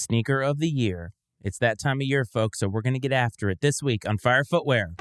Sneaker of the year. It's that time of year, folks, so we're going to get after it this week on Fire Footwear.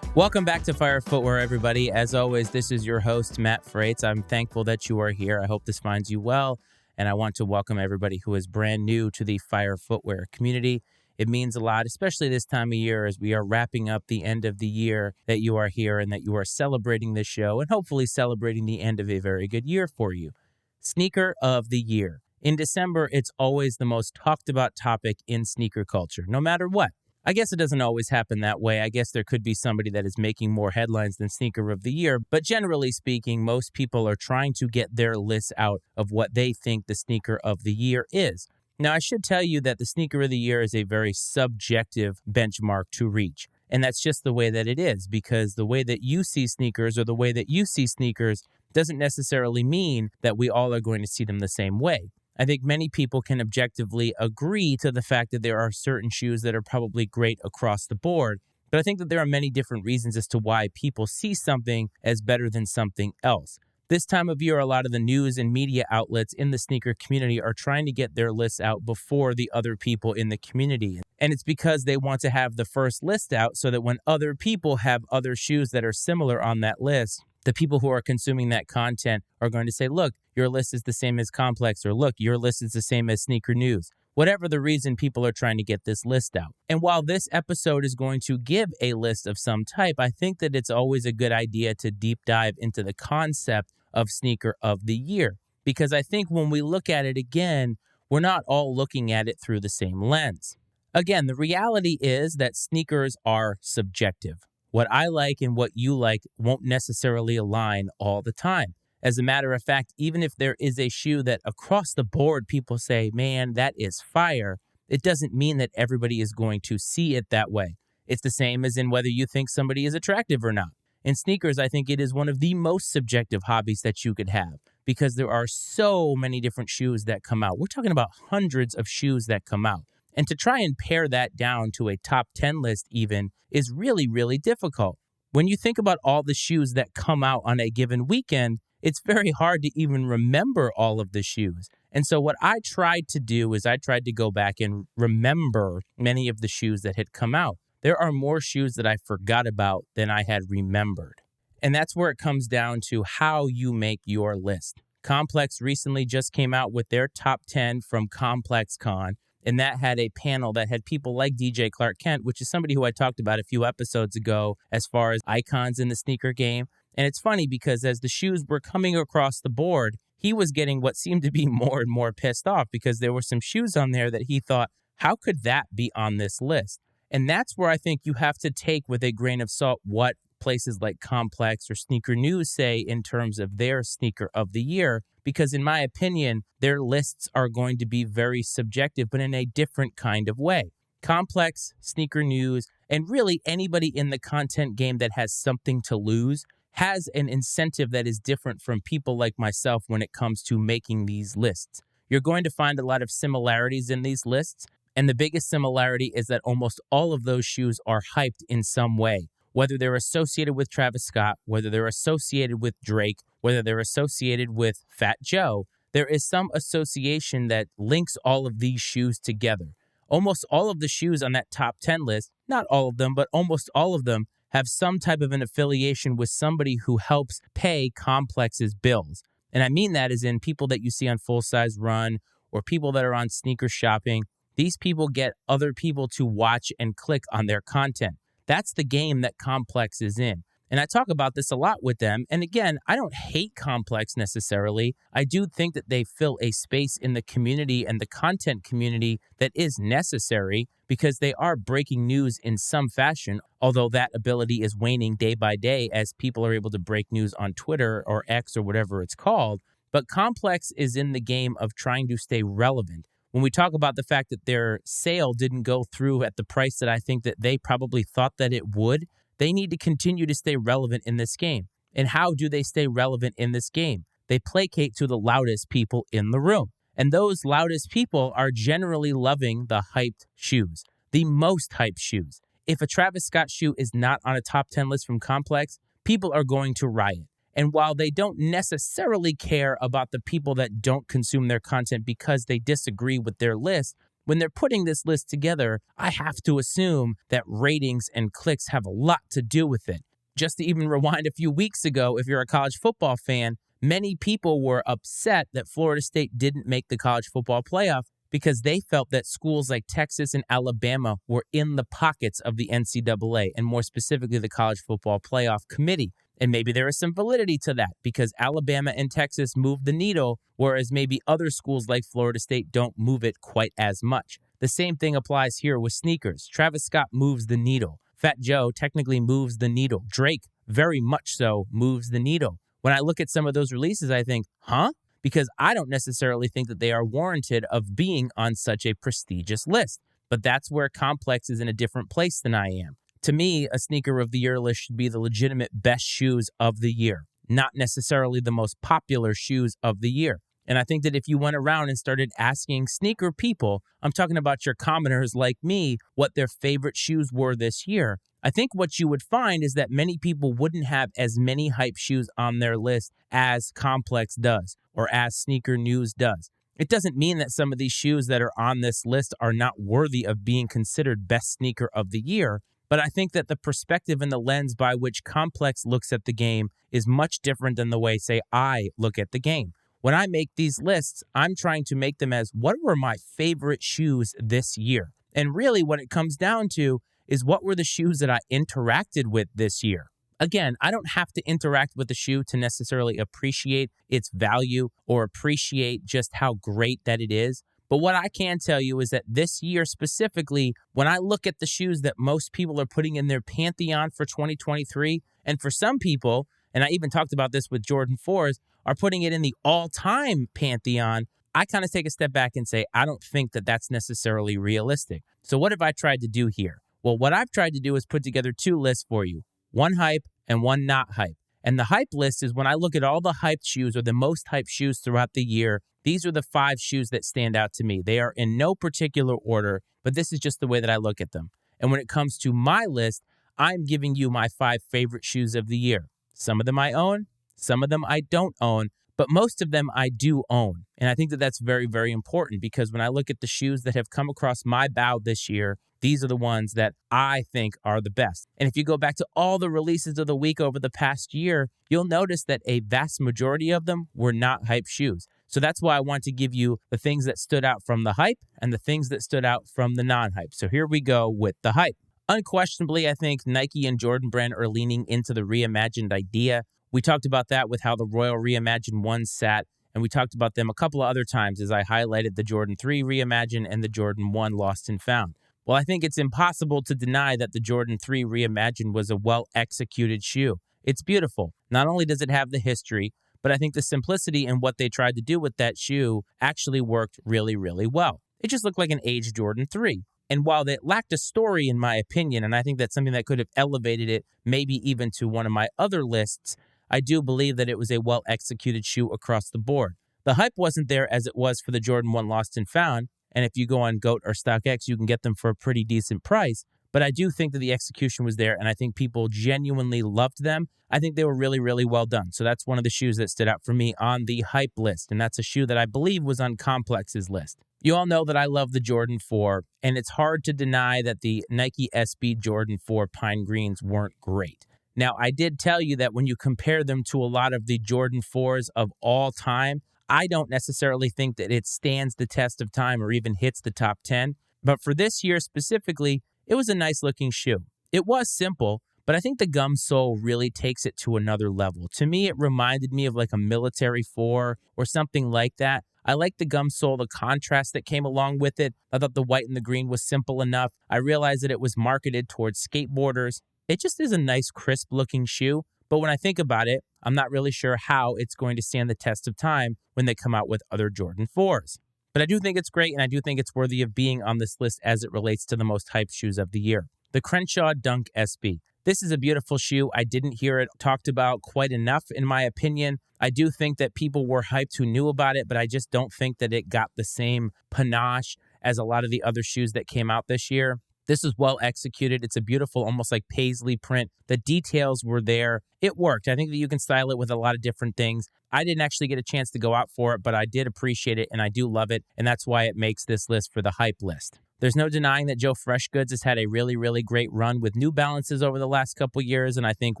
Welcome back to Fire Footwear, everybody. As always, this is your host, Matt Frates. I'm thankful that you are here. I hope this finds you well, and I want to welcome everybody who is brand new to the Fire Footwear community. It means a lot, especially this time of year as we are wrapping up the end of the year, that you are here and that you are celebrating this show and hopefully celebrating the end of a very good year for you. Sneaker of the year. In December, it's always the most talked about topic in sneaker culture, no matter what. I guess it doesn't always happen that way. I guess there could be somebody that is making more headlines than Sneaker of the Year. But generally speaking, most people are trying to get their lists out of what they think the Sneaker of the Year is. Now, I should tell you that the Sneaker of the Year is a very subjective benchmark to reach. And that's just the way that it is, because the way that you see sneakers or the way that you see sneakers doesn't necessarily mean that we all are going to see them the same way. I think many people can objectively agree to the fact that there are certain shoes that are probably great across the board, but I think that there are many different reasons as to why people see something as better than something else. This time of year, a lot of the news and media outlets in the sneaker community are trying to get their lists out before the other people in the community. And it's because they want to have the first list out so that when other people have other shoes that are similar on that list, the people who are consuming that content are going to say, look, your list is the same as Complex, or look, your list is the same as Sneaker News. Whatever the reason, people are trying to get this list out. And while this episode is going to give a list of some type, I think that it's always a good idea to deep dive into the concept of Sneaker of the Year. Because I think when we look at it again, we're not all looking at it through the same lens. Again, the reality is that sneakers are subjective. What I like and what you like won't necessarily align all the time. As a matter of fact, even if there is a shoe that across the board people say, man, that is fire, it doesn't mean that everybody is going to see it that way. It's the same as in whether you think somebody is attractive or not. In sneakers, I think it is one of the most subjective hobbies that you could have because there are so many different shoes that come out. We're talking about hundreds of shoes that come out. And to try and pare that down to a top 10 list even is really, really difficult. When you think about all the shoes that come out on a given weekend, it's very hard to even remember all of the shoes. And so what I tried to do is I tried to go back and remember many of the shoes that had come out. There are more shoes that I forgot about than I had remembered. And that's where it comes down to how you make your list. Complex recently just came out with their top 10 from ComplexCon. And that had a panel that had people like DJ Clark Kent, which is somebody who I talked about a few episodes ago as far as icons in the sneaker game. And it's funny because as the shoes were coming across the board, he was getting what seemed to be more and more pissed off because there were some shoes on there that he thought, how could that be on this list? And that's where I think you have to take with a grain of salt what places like Complex or Sneaker News say in terms of their Sneaker of the Year. Because in my opinion, their lists are going to be very subjective, but in a different kind of way. Complex, Sneaker News, and really anybody in the content game that has something to lose has an incentive that is different from people like myself when it comes to making these lists. You're going to find a lot of similarities in these lists, and the biggest similarity is that almost all of those shoes are hyped in some way. Whether they're associated with Travis Scott, whether they're associated with Drake, whether they're associated with Fat Joe, there is some association that links all of these shoes together. Almost all of the shoes on that top 10 list, not all of them, but almost all of them, have some type of an affiliation with somebody who helps pay Complex's bills. And I mean that as in people that you see on Full Size Run or people that are on Sneaker Shopping. These people get other people to watch and click on their content. That's the game that Complex is in. And I talk about this a lot with them. And again, I don't hate Complex necessarily. I do think that they fill a space in the community and the content community that is necessary because they are breaking news in some fashion, although that ability is waning day by day as people are able to break news on Twitter or X or whatever it's called. But Complex is in the game of trying to stay relevant. When we talk about the fact that their sale didn't go through at the price that I think that they probably thought that it would, they need to continue to stay relevant in this game. And how do they stay relevant in this game? They placate to the loudest people in the room. And those loudest people are generally loving the hyped shoes, the most hyped shoes. If a Travis Scott shoe is not on a top 10 list from Complex, people are going to riot. And while they don't necessarily care about the people that don't consume their content because they disagree with their list, when they're putting this list together, I have to assume that ratings and clicks have a lot to do with it. Just to even rewind a few weeks ago, if you're a college football fan, many people were upset that Florida State didn't make the college football playoff because they felt that schools like Texas and Alabama were in the pockets of the NCAA, and more specifically the College Football Playoff Committee. And maybe there is some validity to that because Alabama and Texas move the needle, whereas maybe other schools like Florida State don't move it quite as much. The same thing applies here with sneakers. Travis Scott moves the needle. Fat Joe technically moves the needle. Drake, very much so, moves the needle. When I look at some of those releases, I think, huh? Because I don't necessarily think that they are warranted of being on such a prestigious list. But that's where Complex is in a different place than I am. To me, a sneaker of the year list should be the legitimate best shoes of the year, not necessarily the most popular shoes of the year. And I think that if you went around and started asking sneaker people, I'm talking about your commoners like me, what their favorite shoes were this year, I think what you would find is that many people wouldn't have as many hype shoes on their list as Complex does or as Sneaker News does. It doesn't mean that some of these shoes that are on this list are not worthy of being considered best sneaker of the year, but I think that the perspective and the lens by which Complex looks at the game is much different than the way, say, I look at the game. When I make these lists, I'm trying to make them as what were my favorite shoes this year? And really what it comes down to is what were the shoes that I interacted with this year? Again, I don't have to interact with the shoe to necessarily appreciate its value or appreciate just how great that it is. But what I can tell you is that this year specifically, when I look at the shoes that most people are putting in their pantheon for 2023, and for some people, and I even talked about this with Jordan 4s, are putting it in the all-time pantheon, I kind of take a step back and say, I don't think that that's necessarily realistic. So what have I tried to do here? Well, what I've tried to do is put together two lists for you, one hype and one not hype. And the hype list is when I look at all the hyped shoes or the most hyped shoes throughout the year, these are the 5 shoes that stand out to me. They are in no particular order, but this is just the way that I look at them. And when it comes to my list, I'm giving you my 5 favorite shoes of the year. Some of them I own, some of them I don't own, but most of them I do own. And I think that that's very, very important because when I look at the shoes that have come across my bow this year, these are the ones that I think are the best. And if you go back to all the releases of the week over the past year, you'll notice that a vast majority of them were not hype shoes. So that's why I want to give you the things that stood out from the hype and the things that stood out from the non-hype. So here we go with the hype. Unquestionably, I think Nike and Jordan Brand are leaning into the reimagined idea. We talked about that with how the Royal Reimagined 1 sat, and we talked about them a couple of other times as I highlighted the Jordan 3 Reimagined and the Jordan 1 Lost and Found. Well, I think it's impossible to deny that the Jordan 3 Reimagined was a well-executed shoe. It's beautiful. Not only does it have the history, but I think the simplicity in what they tried to do with that shoe actually worked really, really well. It just looked like an aged Jordan 3. And while it lacked a story, in my opinion, and I think that's something that could have elevated it maybe even to one of my other lists, I do believe that it was a well-executed shoe across the board. The hype wasn't there as it was for the Jordan 1 Lost and Found, and if you go on GOAT or StockX, you can get them for a pretty decent price. But I do think that the execution was there, and I think people genuinely loved them. I think they were really, really well done. So that's one of the shoes that stood out for me on the hype list, and that's a shoe that I believe was on Complex's list. You all know that I love the Jordan 4, and it's hard to deny that the Nike SB Jordan 4 Pine Greens weren't great. Now, I did tell you that when you compare them to a lot of the Jordan 4s of all time, I don't necessarily think that it stands the test of time or even hits the top 10. But for this year specifically, it was a nice looking shoe. It was simple, but I think the gum sole really takes it to another level. To me, it reminded me of like a military 4 or something like that. I like the gum sole, the contrast that came along with it. I thought the white and the green was simple enough. I realized that it was marketed towards skateboarders. It just is a nice, crisp looking shoe. But when I think about it, I'm not really sure how it's going to stand the test of time when they come out with other Jordan 4s. But I do think it's great, and I do think it's worthy of being on this list as it relates to the most hyped shoes of the year. The Crenshaw Dunk SB. This is a beautiful shoe. I didn't hear it talked about quite enough, in my opinion. I do think that people were hyped who knew about it, but I just don't think that it got the same panache as a lot of the other shoes that came out this year. This is well executed. It's a beautiful, almost like paisley print. The details were there. It worked. I think that you can style it with a lot of different things. I didn't actually get a chance to go out for it, but I did appreciate it, and I do love it, and that's why it makes this list for the hype list. There's no denying that Joe Freshgoods has had a really, really great run with New Balances over the last couple years, and I think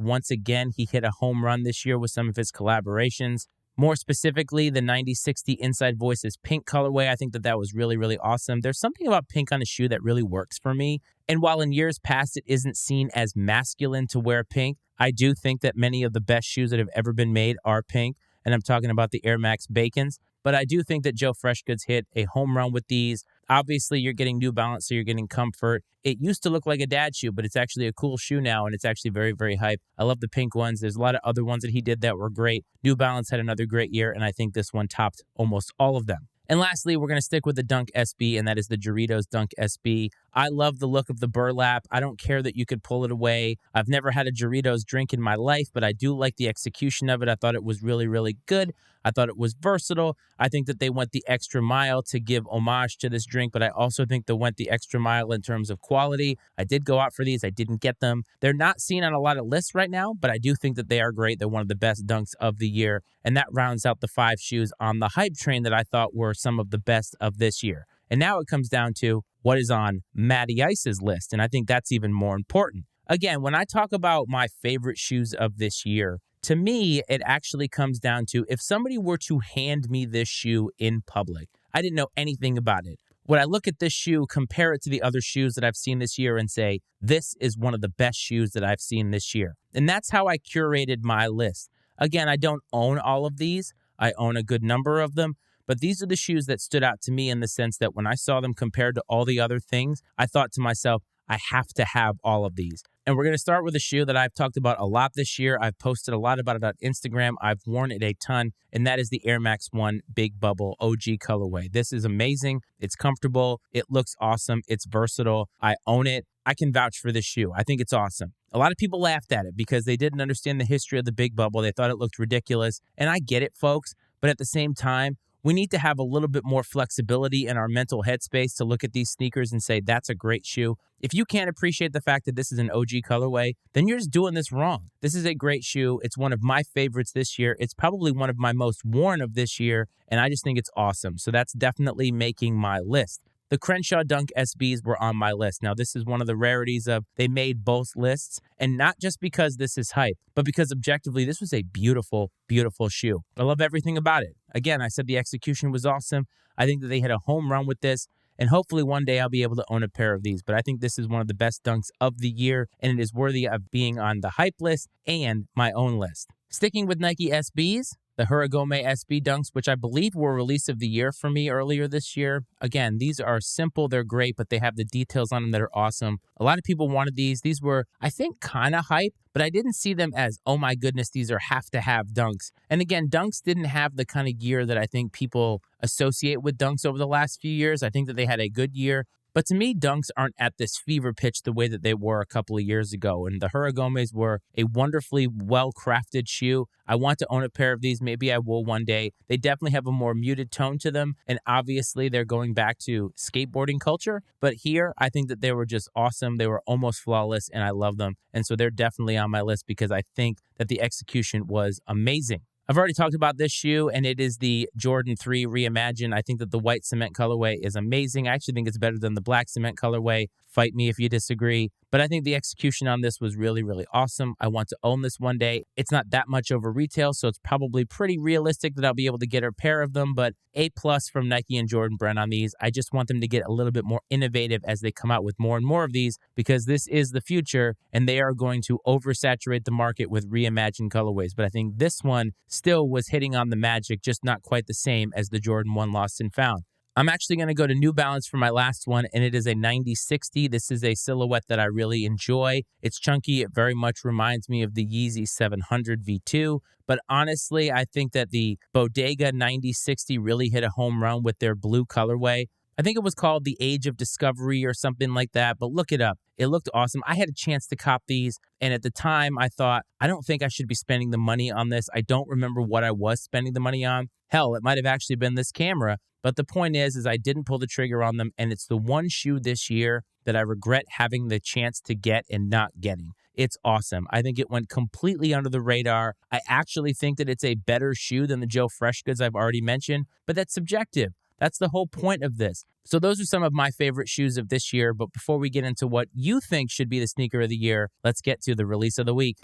once again he hit a home run this year with some of his collaborations. More specifically, the 9060 Inside Voices pink colorway, I think that was really, really awesome. There's something about pink on a shoe that really works for me. And while in years past it isn't seen as masculine to wear pink, I do think that many of the best shoes that have ever been made are pink. And I'm talking about the Air Max Bacons. But I do think that Joe Freshgoods hit a home run with these. Obviously, you're getting New Balance, so you're getting comfort. It used to look like a dad shoe, but it's actually a cool shoe now, and it's actually very, very hype. I love the pink ones. There's a lot of other ones that he did that were great. New Balance had another great year, and I think this one topped almost all of them. And lastly, we're going to stick with the Dunk SB, and that is the Doritos Dunk SB. I love the look of the burlap. I don't care that you could pull it away. I've never had a Doritos drink in my life, but I do like the execution of it. I thought it was really, really good. I thought it was versatile. I think that they went the extra mile to give homage to this drink, but I also think they went the extra mile in terms of quality. I did go out for these. I didn't get them. They're not seen on a lot of lists right now, but I do think that they are great. They're one of the best dunks of the year, and that rounds out the 5 shoes on the hype train that I thought were some of the best of this year. And now it comes down to what is on Matty Ice's list, and I think that's even more important. Again, when I talk about my favorite shoes of this year, to me, it actually comes down to if somebody were to hand me this shoe in public, I didn't know anything about it. Would I look at this shoe, compare it to the other shoes that I've seen this year and say, this is one of the best shoes that I've seen this year? And that's how I curated my list. Again, I don't own all of these. I own a good number of them. But these are the shoes that stood out to me in the sense that when I saw them compared to all the other things, I thought to myself, I have to have all of these. And we're going to start with a shoe that I've talked about a lot this year. I've posted a lot about it on Instagram. I've worn it a ton, and that is the Air Max 1 Big Bubble OG colorway. This is amazing. It's comfortable. It looks awesome. It's versatile. I own it. I can vouch for this shoe. I think it's awesome. A lot of people laughed at it because they didn't understand the history of the Big Bubble. They thought it looked ridiculous. And I get it, folks. But at the same time, we need to have a little bit more flexibility in our mental headspace to look at these sneakers and say, that's a great shoe. If you can't appreciate the fact that this is an OG colorway, then you're just doing this wrong. This is a great shoe. It's one of my favorites this year. It's probably one of my most worn of this year, and I just think it's awesome. So that's definitely making my list. The Crenshaw Dunk SBs were on my list. Now, this is one of the rarities of they made both lists, and not just because this is hype, but because objectively, this was a beautiful, beautiful shoe. I love everything about it. Again, I said the execution was awesome. I think that they hit a home run with this, and hopefully one day I'll be able to own a pair of these. But I think this is one of the best dunks of the year, and it is worthy of being on the hype list and my own list. Sticking with Nike SBs, the Huragome SB Dunks, which I believe were release of the year for me earlier this year. Again, these are simple, they're great, but they have the details on them that are awesome. A lot of people wanted these. These were, I think, kind of hype, but I didn't see them as, oh my goodness, these are have-to-have dunks. And again, dunks didn't have the kind of gear that I think people associate with dunks over the last few years. I think that they had a good year. But to me, dunks aren't at this fever pitch the way that they were a couple of years ago. And the Huragomes were a wonderfully well-crafted shoe. I want to own a pair of these. Maybe I will one day. They definitely have a more muted tone to them. And obviously, they're going back to skateboarding culture. But here, I think that they were just awesome. They were almost flawless, and I love them. And so they're definitely on my list because I think that the execution was amazing. I've already talked about this shoe, and it is the Jordan 3 Reimagine. I think that the white cement colorway is amazing. I actually think it's better than the black cement colorway. Fight me if you disagree. But I think the execution on this was really, really awesome. I want to own this one day. It's not that much over retail, so it's probably pretty realistic that I'll be able to get a pair of them, but A+ from Nike and Jordan Brand on these. I just want them to get a little bit more innovative as they come out with more and more of these, because this is the future, and they are going to oversaturate the market with reimagined colorways. But I think this one still was hitting on the magic, just not quite the same as the Jordan 1 Lost and Found. I'm actually going to go to New Balance for my last one, and it is a 9060. This is a silhouette that I really enjoy. It's chunky. It very much reminds me of the Yeezy 700 V2. But honestly, I think that the Bodega 9060 really hit a home run with their blue colorway. I think it was called The Age of Discovery or something like that, but look it up. It looked awesome. I had a chance to cop these, and at the time I thought, I don't think I should be spending the money on this. I don't remember what I was spending the money on. Hell, it might have actually been this camera, but the point is I didn't pull the trigger on them, and it's the one shoe this year that I regret having the chance to get and not getting. It's awesome. I think it went completely under the radar. I actually think that it's a better shoe than the Joe Freshgoods I've already mentioned, but that's subjective. That's the whole point of this. So those are some of my favorite shoes of this year. But before we get into what you think should be the sneaker of the year, let's get to the release of the week.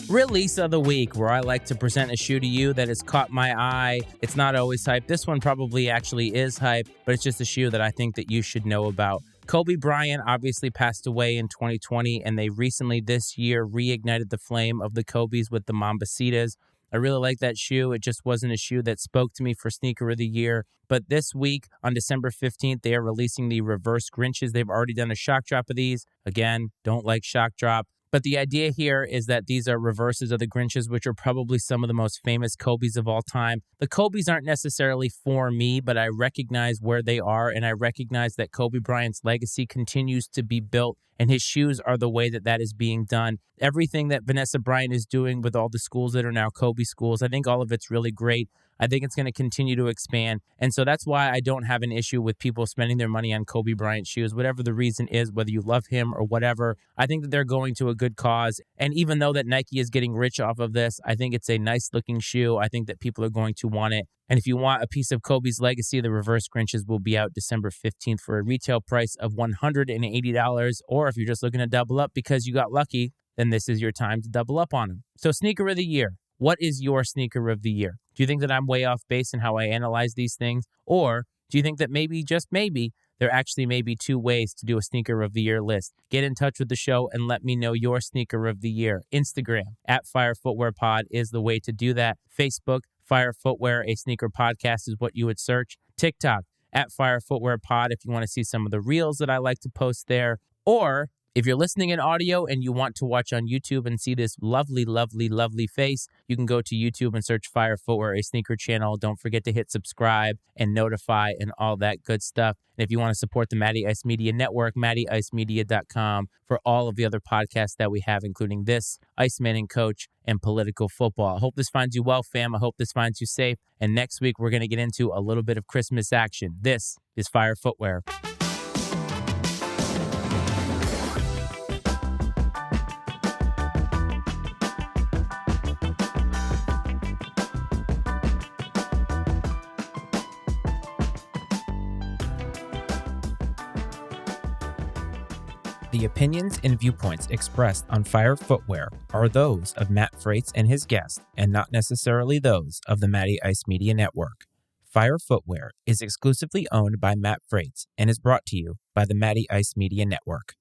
Release of the week, where I like to present a shoe to you that has caught my eye. It's not always hype. This one probably actually is hype, but it's just a shoe that I think that you should know about. Kobe Bryant obviously passed away in 2020, and they recently this year reignited the flame of the Kobe's with the Mambasitas. I really like that shoe. It just wasn't a shoe that spoke to me for sneaker of the year. But this week, on December 15th, they are releasing the reverse Grinches. They've already done a shock drop of these. Again, don't like shock drop. But the idea here is that these are reverses of the Grinches, which are probably some of the most famous Kobe's of all time. The Kobe's aren't necessarily for me, but I recognize where they are, and I recognize that Kobe Bryant's legacy continues to be built, and his shoes are the way that that is being done. Everything that Vanessa Bryant is doing with all the schools that are now Kobe schools, I think all of it's really great. I think it's going to continue to expand. And so that's why I don't have an issue with people spending their money on Kobe Bryant shoes, whatever the reason is, whether you love him or whatever. I think that they're going to a good cause. And even though that Nike is getting rich off of this, I think it's a nice looking shoe. I think that people are going to want it. And if you want a piece of Kobe's legacy, the reverse Grinches will be out December 15th for a retail price of $180. Or if you're just looking to double up because you got lucky, then this is your time to double up on them. So sneaker of the year. What is your sneaker of the year? Do you think that I'm way off base in how I analyze these things? Or do you think that maybe, just maybe, there actually may be two ways to do a sneaker of the year list? Get in touch with the show and let me know your sneaker of the year. Instagram, @FireFootwearPod is the way to do that. Facebook, Fire Footwear, a sneaker podcast is what you would search. TikTok, @FireFootwearPod if you want to see some of the reels that I like to post there. Or if you're listening in audio and you want to watch on YouTube and see this lovely, lovely, lovely face, you can go to YouTube and search Fire Footwear, a sneaker channel. Don't forget to hit subscribe and notify and all that good stuff. And if you want to support the Matty Ice Media Network, mattyIcemedia.com for all of the other podcasts that we have, including this, Iceman and Coach, and Political Football. I hope this finds you well, fam. I hope this finds you safe. And next week, we're going to get into a little bit of Christmas action. This is Fire Footwear. The opinions and viewpoints expressed on Fire Footwear are those of Matt Frates and his guests, and not necessarily those of the Matty Ice Media Network. Fire Footwear is exclusively owned by Matt Frates and is brought to you by the Matty Ice Media Network.